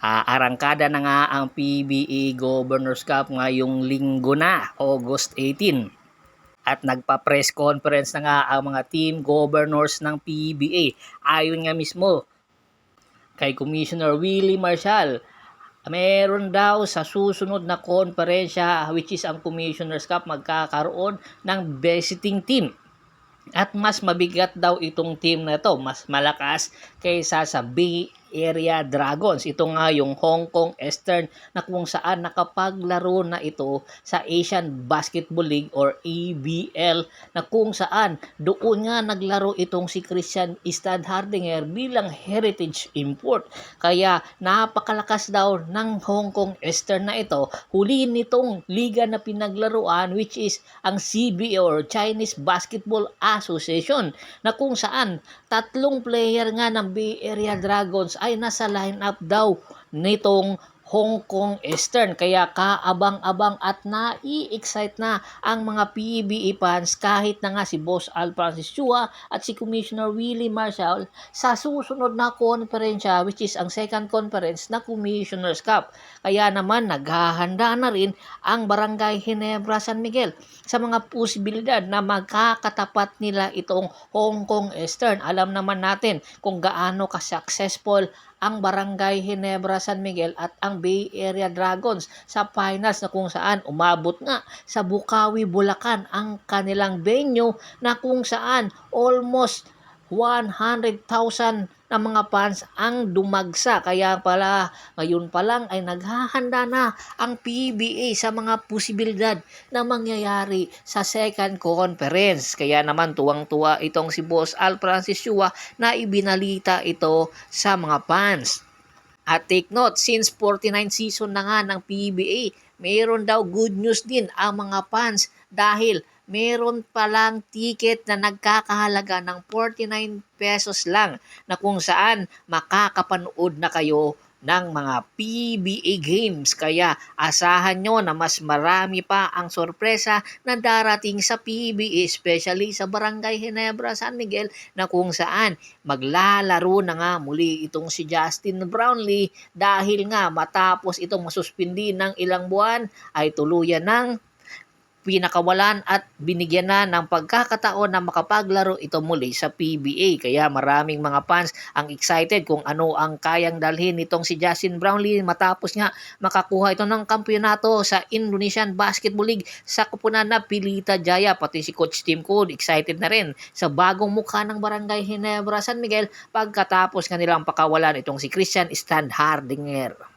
Arangkada na nga ang PBA Governors Cup ngayong linggo na, August 18. At nagpa-press conference na nga ang mga team governors ng PBA. Ayon nga mismo kay Commissioner Willie Marshall, meron daw sa susunod na konferensya, which is ang Commissioners Cup, magkakaroon ng visiting team. At mas mabigat daw itong team na ito, mas malakas kaysa sa Bay Area Dragons. Ito nga yung Hong Kong Eastern na kung saan nakapaglaro na ito sa Asian Basketball League or ABL, na kung saan doon nga naglaro itong si Christian Standhardinger bilang heritage import. Kaya napakalakas daw ng Hong Kong Eastern na ito. Huli nitong liga na pinaglaruan, which is ang CBA or Chinese Basketball Association, na kung saan 3 player nga ng Bay Area Dragons ay nasa lineup daw nitong Hong Kong Eastern. Kaya kaabang-abang at nai-excite na ang mga PBA fans, kahit na nga si Boss Al Francis Chua at si Commissioner Willie Marshall sa susunod na konferensya, which is ang second conference na Commissioners Cup. Kaya naman naghahanda na rin ang Barangay Ginebra San Miguel sa mga posibilidad na magkakatapat nila itong Hong Kong Eastern. Alam naman natin kung gaano ka-successful ang Barangay Ginebra San Miguel at ang Bay Area Dragons sa finals, na kung saan umabot nga sa Bukawi, Bulacan ang kanilang venue, na kung saan almost 100,000 na mga fans ang dumagsa. Kaya pala ngayon pa lang ay naghahanda na ang PBA sa mga posibilidad na mangyayari sa second conference. Kaya naman tuwang-tuwa itong si Boss Al Francis Chua na ibinalita ito sa mga fans. At take note, since 49 season na nga ng PBA, mayroon daw good news din ang mga fans, dahil meron palang ticket na nagkakahalaga ng 49 pesos lang, na kung saan makakapanood na kayo ng mga PBA games. Kaya asahan nyo na mas marami pa ang sorpresa na darating sa PBA, especially sa Barangay Ginebra San Miguel, na kung saan maglalaro na nga muli itong si Justin Brownlee, dahil nga matapos itong masuspindi ng ilang buwan ay tuluyan ng pinakawalan at binigyan na ng pagkakataon na makapaglaro ito muli sa PBA. Kaya maraming mga fans ang excited kung ano ang kayang dalhin nitong si Justin Brownlee matapos nga makakuha ito ng kampyonato sa Indonesian Basketball League sa koponan na Pelita Jaya. Pati si Coach Tim Code excited na rin sa bagong mukha ng Barangay Ginebra San Miguel pagkatapos kanilang pakawalan itong si Christian Standhardinger.